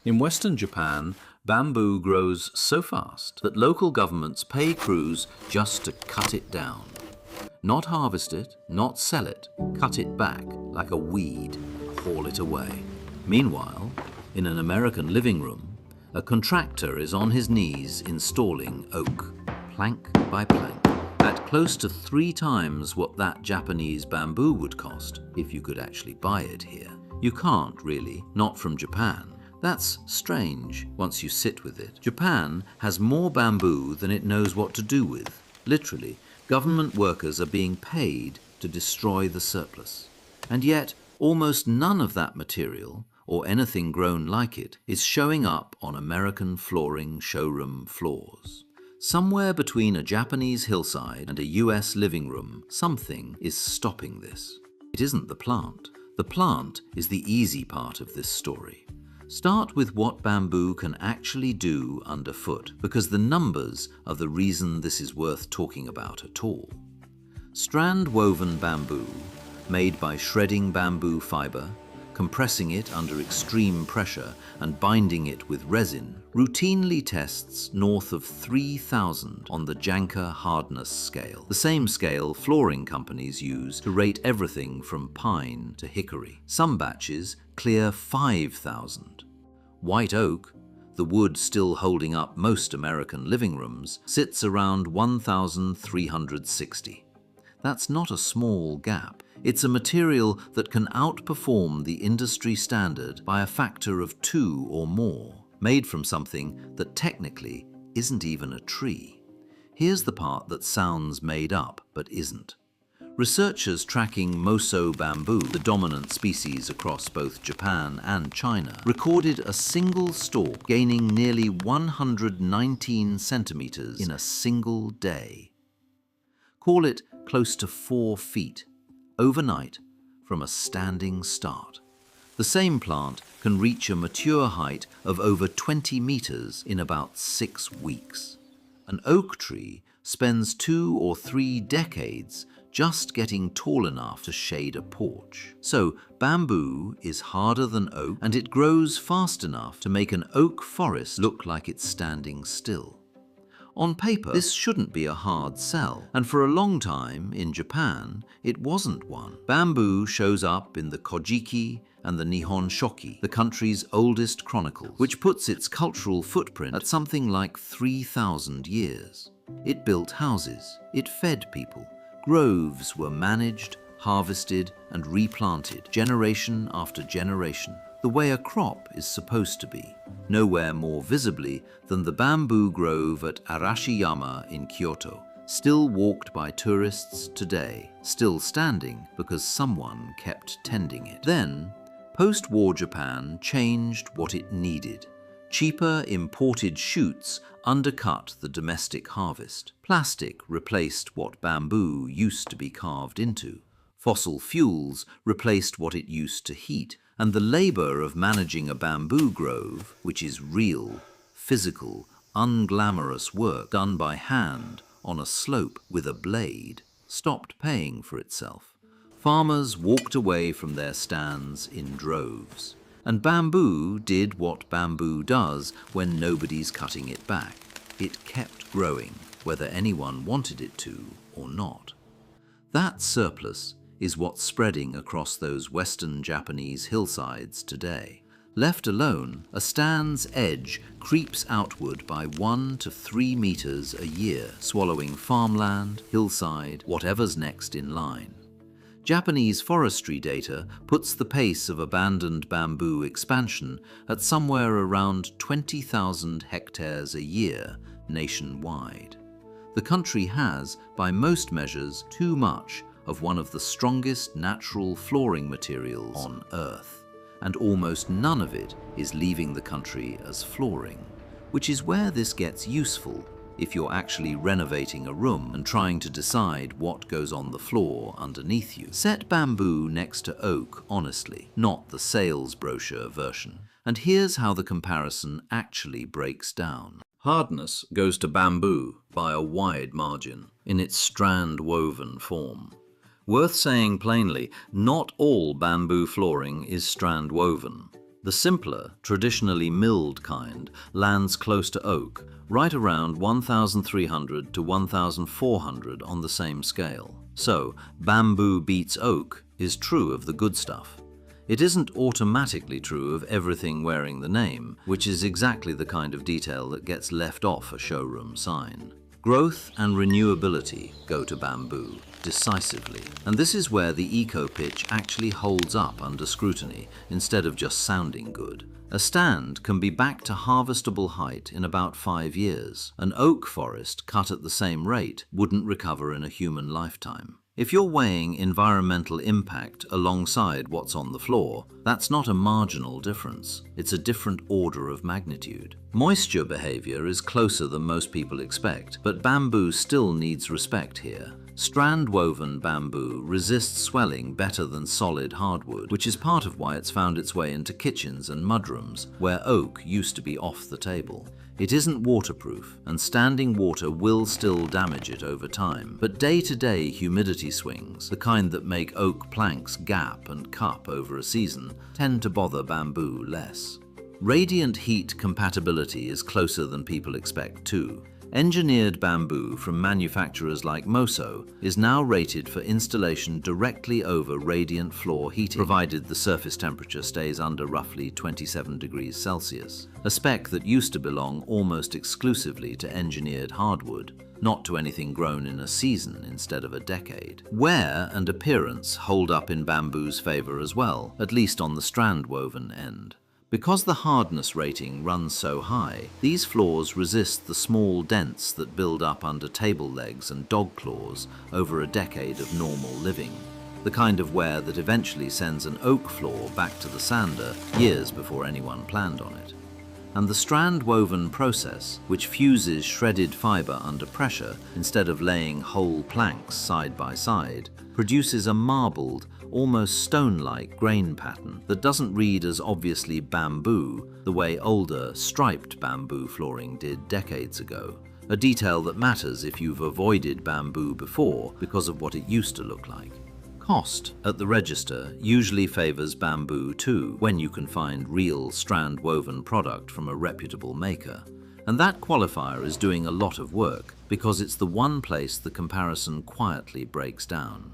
In Western Japan, bamboo grows so fast that local governments pay crews just to cut it down. Not harvest it, not sell it, cut it back like a weed, haul it away. Meanwhile, in an American living room, a contractor is on his knees installing oak, plank by plank, at close to 3 times what that Japanese bamboo would cost if you could actually buy it here. You can't really, not from Japan. That's strange once you sit with it. Japan has more bamboo than it knows what to do with. Literally, government workers are being paid to destroy the surplus. And yet, almost none of that material, or anything grown like it, is showing up on American flooring showroom floors. Somewhere between a Japanese hillside and a US living room, something is stopping this. It isn't the plant. The plant is the easy part of this story. Start with what bamboo can actually do underfoot, because the numbers are the reason this is worth talking about at all. Strand-woven bamboo, made by shredding bamboo fiber, compressing it under extreme pressure and binding it with resin, routinely tests north of 3,000 on the Janka hardness scale, the same scale flooring companies use to rate everything from pine to hickory. Some batches clear 5,000. White oak, the wood still holding up most American living rooms, sits around 1,360. That's not a small gap. It's a material that can outperform the industry standard by a factor of 2 or more, made from something that technically isn't even a tree. Here's the part that sounds made up but isn't. Researchers tracking Moso bamboo, the dominant species across both Japan and China, recorded a single stalk gaining nearly 119 centimeters in a single day. Call it close to 4 feet, overnight, from a standing start. The same plant can reach a mature height of over 20 meters in about 6 weeks. An oak tree spends 2 or 3 decades just getting tall enough to shade a porch. So bamboo is harder than oak, and it grows fast enough to make an oak forest look like it's standing still. On paper, this shouldn't be a hard sell, and for a long time in Japan, it wasn't one. Bamboo shows up in the Kojiki and the Nihon Shoki, the country's oldest chronicles, which puts its cultural footprint at something like 3,000 years. It built houses, it fed people. Groves were managed, harvested, and replanted generation after generation, the way a crop is supposed to be. Nowhere more visibly than the bamboo grove at Arashiyama in Kyoto, still walked by tourists today, still standing because someone kept tending it. Then, post-war Japan changed what it needed. Cheaper imported shoots undercut the domestic harvest. Plastic replaced what bamboo used to be carved into. Fossil fuels replaced what it used to heat. And the labor of managing a bamboo grove, which is real, physical, unglamorous work done by hand on a slope with a blade, stopped paying for itself. Farmers walked away from their stands in droves. And bamboo did what bamboo does when nobody's cutting it back. It kept growing, whether anyone wanted it to or not. That surplus is what's spreading across those Western Japanese hillsides today. Left alone, a stand's edge creeps outward by 1 to 3 meters a year, swallowing farmland, hillside, whatever's next in line. Japanese forestry data puts the pace of abandoned bamboo expansion at somewhere around 20,000 hectares a year nationwide. The country has, by most measures, too much of one of the strongest natural flooring materials on Earth, and almost none of it is leaving the country as flooring, which is where this gets useful if you're actually renovating a room and trying to decide what goes on the floor underneath you. Set bamboo next to oak honestly, not the sales brochure version. And here's how the comparison actually breaks down. Hardness goes to bamboo by a wide margin in its strand-woven form. Worth saying plainly, not all bamboo flooring is strand-woven. The simpler, traditionally milled kind lands close to oak, right around 1,300 to 1,400 on the same scale. So, bamboo beats oak is true of the good stuff. It isn't automatically true of everything wearing the name, which is exactly the kind of detail that gets left off a showroom sign. Growth and renewability go to bamboo decisively, and this is where the eco-pitch actually holds up under scrutiny instead of just sounding good. A stand can be back to harvestable height in about 5 years. An oak forest cut at the same rate wouldn't recover in a human lifetime. If you're weighing environmental impact alongside what's on the floor, that's not a marginal difference. It's a different order of magnitude. Moisture behavior is closer than most people expect, but bamboo still needs respect here. Strand-woven bamboo resists swelling better than solid hardwood, which is part of why it's found its way into kitchens and mudrooms, where oak used to be off the table. It isn't waterproof, and standing water will still damage it over time. But day-to-day humidity swings, the kind that make oak planks gap and cup over a season, tend to bother bamboo less. Radiant heat compatibility is closer than people expect too. Engineered bamboo from manufacturers like Moso is now rated for installation directly over radiant floor heating, provided the surface temperature stays under roughly 27 degrees Celsius, a spec that used to belong almost exclusively to engineered hardwood, not to anything grown in a season instead of a decade. Wear and appearance hold up in bamboo's favor as well, at least on the strand-woven end. Because the hardness rating runs so high, these floors resist the small dents that build up under table legs and dog claws over a decade of normal living, the kind of wear that eventually sends an oak floor back to the sander years before anyone planned on it. And the strand-woven process, which fuses shredded fiber under pressure instead of laying whole planks side by side, produces a marbled, almost stone-like grain pattern that doesn't read as obviously bamboo the way older, striped bamboo flooring did decades ago, a detail that matters if you've avoided bamboo before because of what it used to look like. Cost at the register usually favors bamboo too, when you can find real strand-woven product from a reputable maker. And that qualifier is doing a lot of work because it's the one place the comparison quietly breaks down.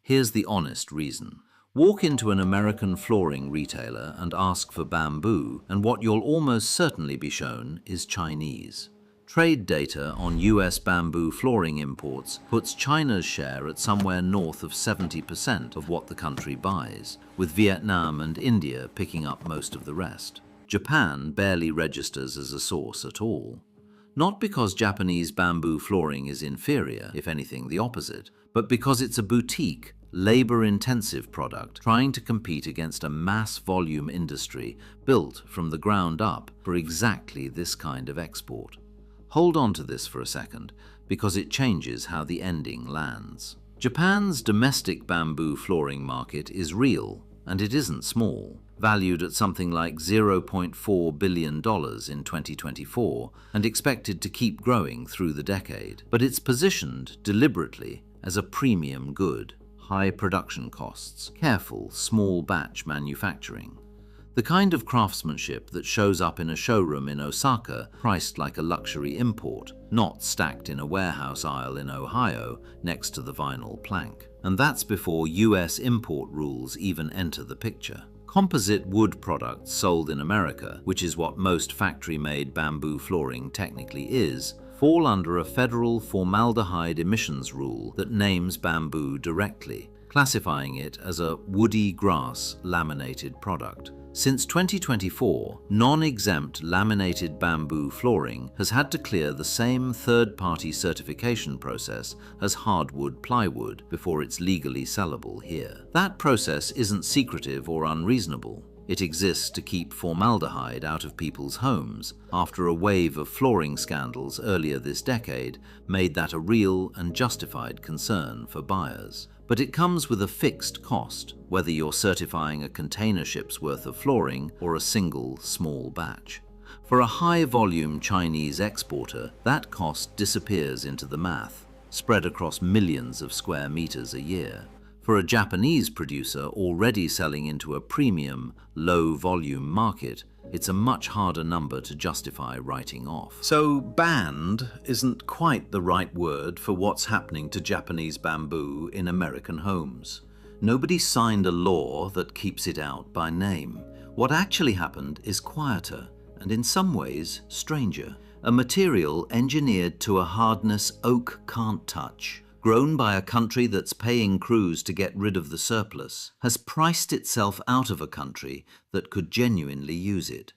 Here's the honest reason. Walk into an American flooring retailer and ask for bamboo, and what you'll almost certainly be shown is Chinese. Trade data on US bamboo flooring imports puts China's share at somewhere north of 70% of what the country buys, with Vietnam and India picking up most of the rest. Japan barely registers as a source at all. Not because Japanese bamboo flooring is inferior, if anything the opposite, but because it's a boutique, labor-intensive product trying to compete against a mass-volume industry built from the ground up for exactly this kind of export. Hold on to this for a second, because it changes how the ending lands. Japan's domestic bamboo flooring market is real, and it isn't small, valued at something like $0.4 billion in 2024 and expected to keep growing through the decade. But it's positioned deliberately as a premium good, high production costs, careful, small batch manufacturing. The kind of craftsmanship that shows up in a showroom in Osaka priced like a luxury import, not stacked in a warehouse aisle in Ohio next to the vinyl plank. And that's before US import rules even enter the picture. Composite wood products sold in America, which is what most factory-made bamboo flooring technically is, fall under a federal formaldehyde emissions rule that names bamboo directly, classifying it as a woody grass laminated product. Since 2024, non-exempt laminated bamboo flooring has had to clear the same third-party certification process as hardwood plywood before it's legally sellable here. That process isn't secretive or unreasonable. It exists to keep formaldehyde out of people's homes after a wave of flooring scandals earlier this decade made that a real and justified concern for buyers. But it comes with a fixed cost, whether you're certifying a container ship's worth of flooring or a single small batch. For a high-volume Chinese exporter, that cost disappears into the math, spread across millions of square meters a year. For a Japanese producer already selling into a premium, low-volume market, it's a much harder number to justify writing off. So banned isn't quite the right word for what's happening to Japanese bamboo in American homes. Nobody signed a law that keeps it out by name. What actually happened is quieter and in some ways stranger. A material engineered to a hardness oak can't touch, grown by a country that's paying crews to get rid of the surplus, has priced itself out of a country that could genuinely use it.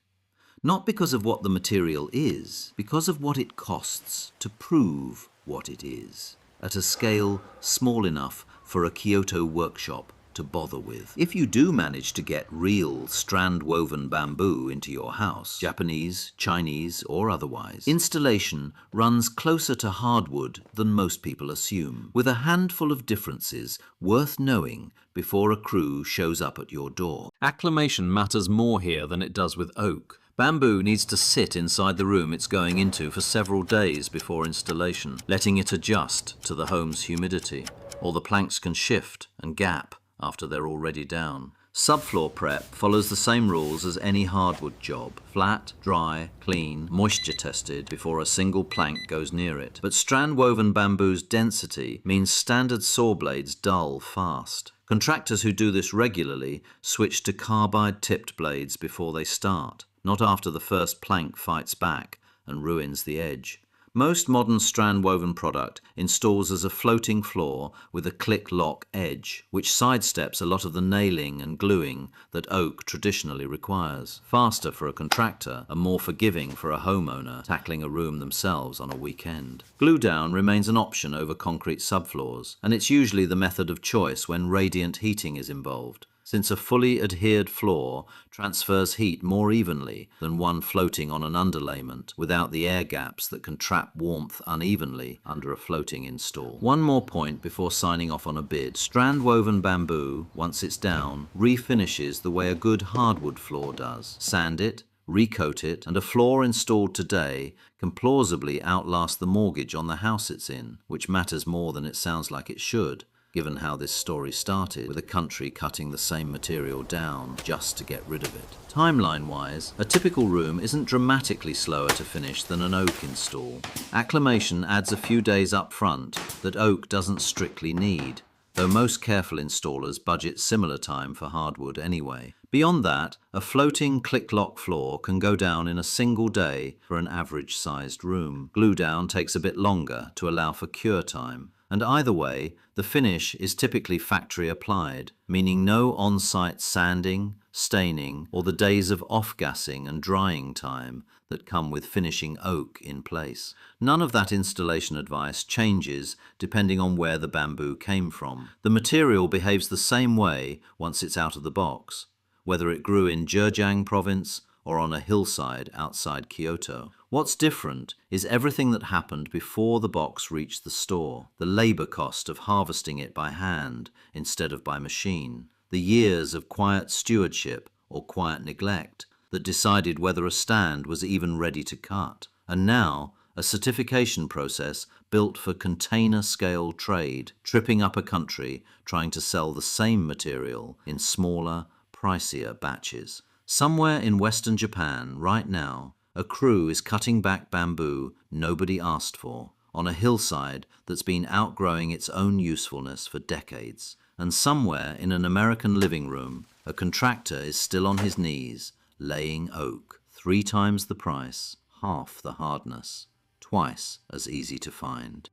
Not because of what the material is, because of what it costs to prove what it is, at a scale small enough for a Kyoto workshop to bother with. If you do manage to get real strand-woven bamboo into your house, Japanese, Chinese, or otherwise, installation runs closer to hardwood than most people assume, with a handful of differences worth knowing before a crew shows up at your door. Acclimation matters more here than it does with oak. Bamboo needs to sit inside the room it's going into for several days before installation, letting it adjust to the home's humidity, or the planks can shift and gap after they're already down. Subfloor prep follows the same rules as any hardwood job: flat, dry, clean, moisture tested before a single plank goes near it. But strand-woven bamboo's density means standard saw blades dull fast. Contractors who do this regularly switch to carbide-tipped blades before they start, not after the first plank fights back and ruins the edge. Most modern strand-woven product installs as a floating floor with a click-lock edge, which sidesteps a lot of the nailing and gluing that oak traditionally requires. Faster for a contractor and more forgiving for a homeowner tackling a room themselves on a weekend. Glue down remains an option over concrete subfloors, and it's usually the method of choice when radiant heating is involved, since a fully adhered floor transfers heat more evenly than one floating on an underlayment without the air gaps that can trap warmth unevenly under a floating install. One more point before signing off on a bid: strand-woven bamboo, once it's down, refinishes the way a good hardwood floor does. Sand it, recoat it, and a floor installed today can plausibly outlast the mortgage on the house it's in, which matters more than it sounds like it should, given how this story started, with a country cutting the same material down just to get rid of it. Timeline-wise, a typical room isn't dramatically slower to finish than an oak install. Acclimation adds a few days up front that oak doesn't strictly need, though most careful installers budget similar time for hardwood anyway. Beyond that, a floating click-lock floor can go down in a single day for an average-sized room. Glue down takes a bit longer to allow for cure time. And either way, the finish is typically factory applied, meaning no on-site sanding, staining, or the days of off-gassing and drying time that come with finishing oak in place. None of that installation advice changes depending on where the bamboo came from. The material behaves the same way once it's out of the box, whether it grew in Zhejiang province or on a hillside outside Kyoto. What's different is everything that happened before the box reached the store, the labor cost of harvesting it by hand instead of by machine, the years of quiet stewardship or quiet neglect that decided whether a stand was even ready to cut, and now a certification process built for container-scale trade, tripping up a country trying to sell the same material in smaller, pricier batches. Somewhere in Western Japan right now, a crew is cutting back bamboo nobody asked for, on a hillside that's been outgrowing its own usefulness for decades. And somewhere in an American living room, a contractor is still on his knees, laying oak, 3 times the price, half the hardness, twice as easy to find.